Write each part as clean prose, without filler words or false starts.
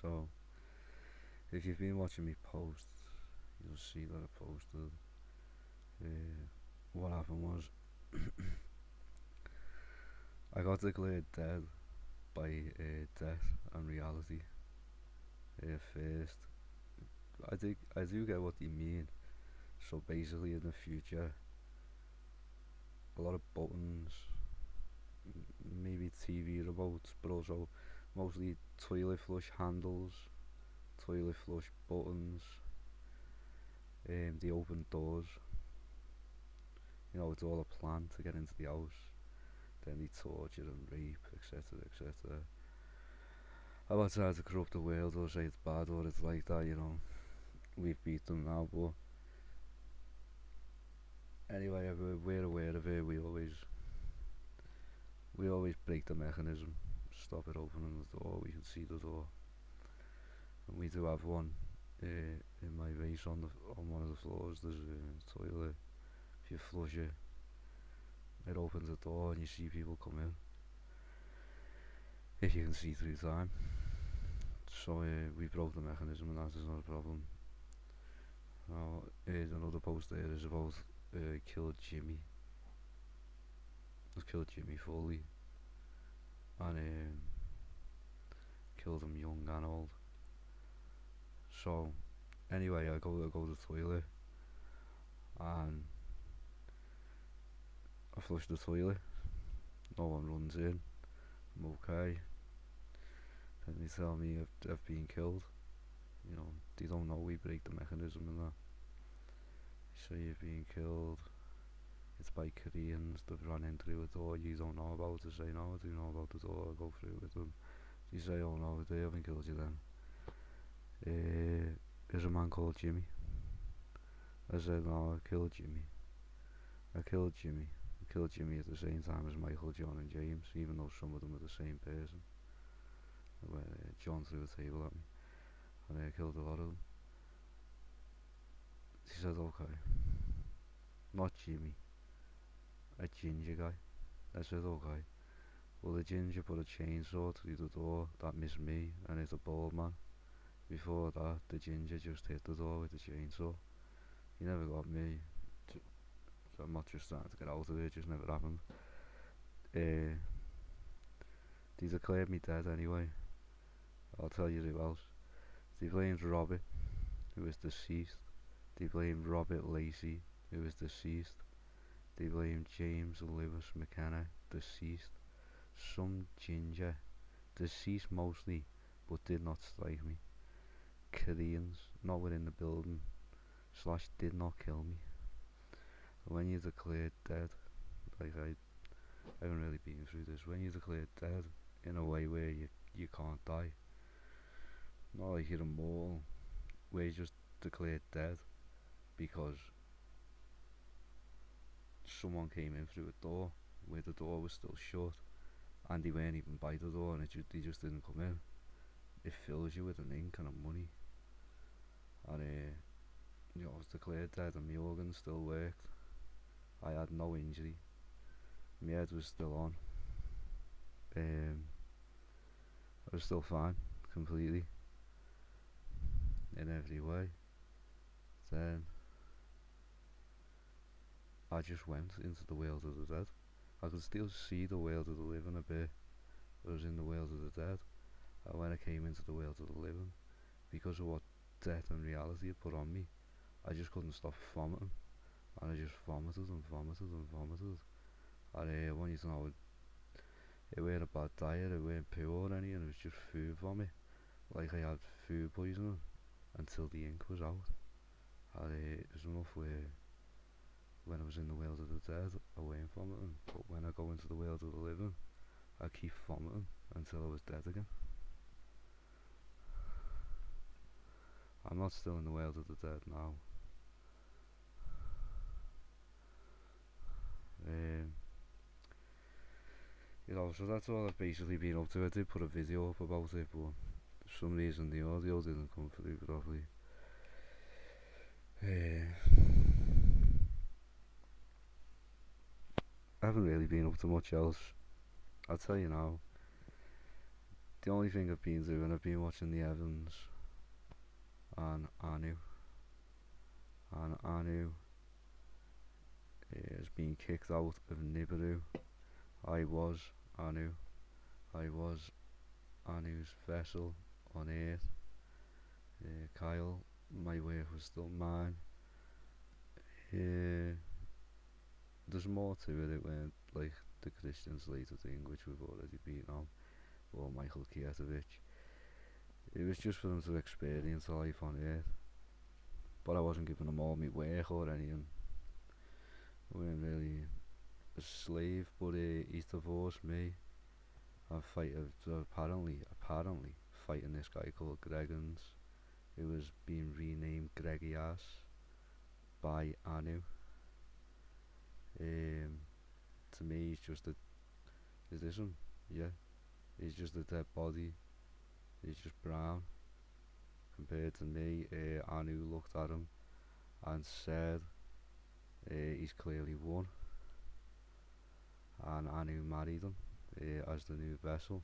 So, if you've been watching me post, you'll see that I posted. What happened was, I got declared dead by death and reality. First, I do get what they mean. So basically, in the future, a lot of buttons, maybe TV remotes, but also mostly toilet flush handles, toilet flush buttons, the open doors. It's all a plan to get into the house. Then they torture and rape, etc., etc. I'm not trying to corrupt the world or say it's bad or it's like that. We've beat them now, but anyway, we're aware of it. We always break the mechanism, stop it opening the door. We can see the door, and we do have one in my base on one of the floors. There's a toilet. If you flush it, it opens the door and you see people come in. If you can see through time. So we broke the mechanism and that is not a problem. Now, another post there is about killed Jimmy. Killed Jimmy Foley and killed him young and old. So anyway, I go to the toilet and I flush the toilet. No one runs in. I'm okay. Then they tell me I've been killed. They don't know we break the mechanism and that. They say you've been killed. It's by Koreans. They've run in through a door you don't know about. I say no, I do know about the door. I go through with them. They say, oh no, they haven't killed you then. There's a man called Jimmy. I said, no, I killed Jimmy. I killed Jimmy. I killed Jimmy at the same time as Michael, John and James, even though some of them are the same person. Where John threw a table at me and I killed a lot of them. He said, okay. Not Jimmy. A ginger guy. I said, okay. Well, the ginger put a chainsaw through the door that missed me and hit a bald man. Before that, the ginger just hit the door with the chainsaw. He never got me. So I'm not just trying to get out of it, it just never happened. They declared me dead anyway. I'll tell you who else. They blamed Robert, who is deceased. They blamed Robert Lacey, who is deceased. They blamed James Lewis McKenna, deceased. Some ginger, deceased mostly, but did not strike me. Koreans, not within the building, / did not kill me. When you're declared dead, like I haven't really been through this, when you're declared dead in a way where you can't die, not like you're immortal, where you're just declared dead because someone came in through a door where the door was still shut and they weren't even by the door and they just didn't come in. It fills you with an ink and a money. And I was declared dead and my organs still worked. I had no injury. My head was still on. I was still fine, completely, in every way. Then I just went into the world of the dead. I could still see the world of the living a bit. I was in the world of the dead. And when I came into the world of the living, because of what death and reality had put on me, I just couldn't stop vomiting. And I just vomited and vomited and vomited. And I want you to know, it weren't a bad diet, it weren't poo or any, and it was just food vomit. Like I had food poisoning until the ink was out. And it was enough where when I was in the world of the dead, I weren't vomiting. But when I go into the world of the living, I keep vomiting until I was dead again. I'm not still in the world of the dead now. Um, so that's all I've basically been up to. I did put a video up about it, but for some reason the audio didn't come through properly. I haven't really been up to much else. I'll tell you now, The only thing I've been doing, I've been watching the Evans and Anu. And Anu has been kicked out of Nibiru. I was Anu. I was Anu's vessel on Earth. Kyle, my work was still mine. There's more to it. It went like the Christian Slater thing, which we've already been on, or Michael Kietovich. It was just for them to experience life on Earth. But I wasn't giving them all my work or anything. I weren't really a slave, but he's divorced me and apparently fighting this guy called Gregans, who was being renamed Gregias by Anu. To me, he's just a. Is this him? Yeah. He's just a dead body. He's just brown. Compared to me, Anu looked at him and said, he's clearly won. And Anu married him as the new vessel.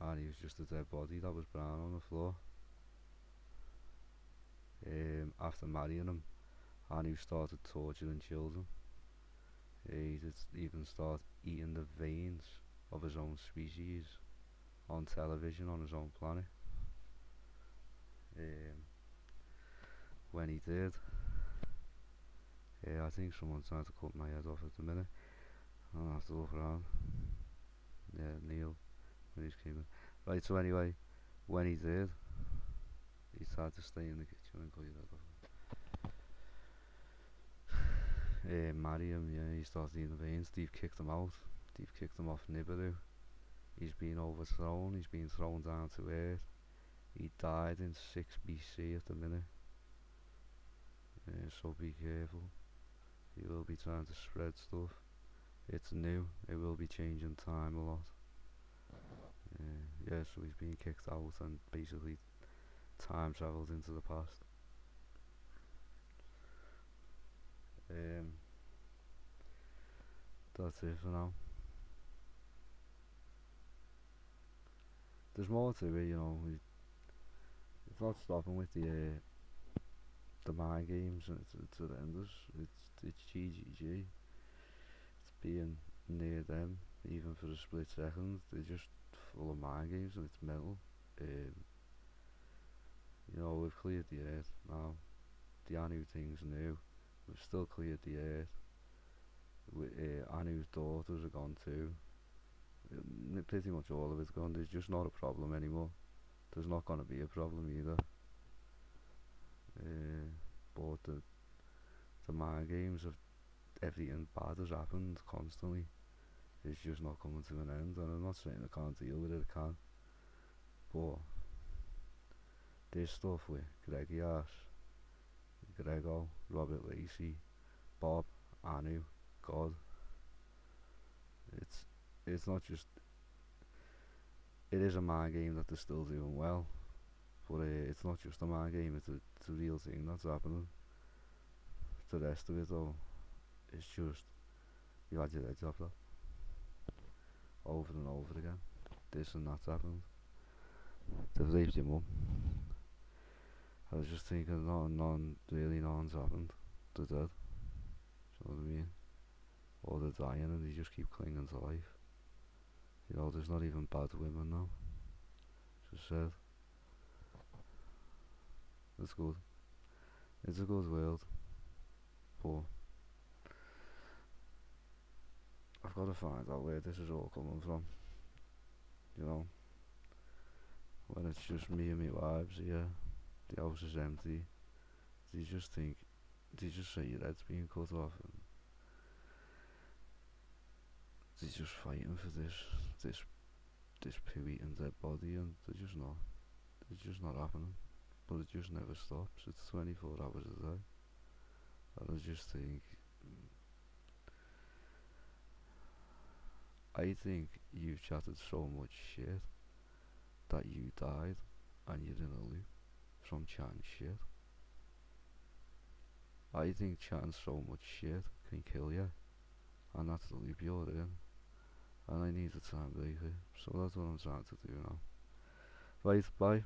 And he was just a dead body that was brown on the floor. After marrying him, Anu started torturing children. He did even start eating the veins of his own species on television on his own planet. When he did, I think someone's trying to cut my head off at the minute. I'll have to look around. Yeah, Neil, when he's came in. Right, so anyway, when he did, he tried to stay in the kitchen and cut his head off. Marry him, yeah, he started eating the veins. Steve kicked him out. Steve kicked him off Nibiru. He's been overthrown, he's been thrown down to Earth. He died in 6 BC at the minute. So be careful. He will be trying to spread stuff. It's new, it will be changing time a lot. Yeah, so he's been kicked out and basically time travelled into the past. That's it for now. There's more to it, you know. It's not stopping with the mind games, and it's horrendous. It's GGG. It's being near them, even for a split second. They're just full of mind games, and it's mental. You know, we've cleared the Earth now. The Anu thing's new. We've still cleared the Earth. Anu's daughters are gone too. Pretty much all of it's gone. There's just not a problem anymore. There's not going to be a problem either. But the mind games of everything bad has happened constantly. It's just not coming to an end, and I'm not saying I can't deal with it, I can. But this stuff with Gregias, Grego, Robert Lacey, Bob, Anu, God, it's not just. It is a mind game that they're still doing well, but it's not just a mind game. It's a real thing that's happening. The rest of it though, it's just you had your head chopped off over and over again. This and that's happened. They've raped your mum. I was just thinking, none's happened. They're dead. Do you know what I mean? Or they're dying and they just keep clinging to life. You know, there's not even bad women now. Just said. It's good. It's a good world. But I've got to find out where this is all coming from. You know? When it's just me and my wives here, the house is empty. They just say your head's being cut off, and they're just fighting for this poo-eating dead body, and they're just not happening. But it just never stops. It's 24 hours a day. And I just think, I think you've chatted so much shit that you died and you're in a loop from chatting shit. I think chatting so much shit can kill you, and that's the loop you're in. And need to try and beat it. So that's what I'm trying to do now. Right, bye.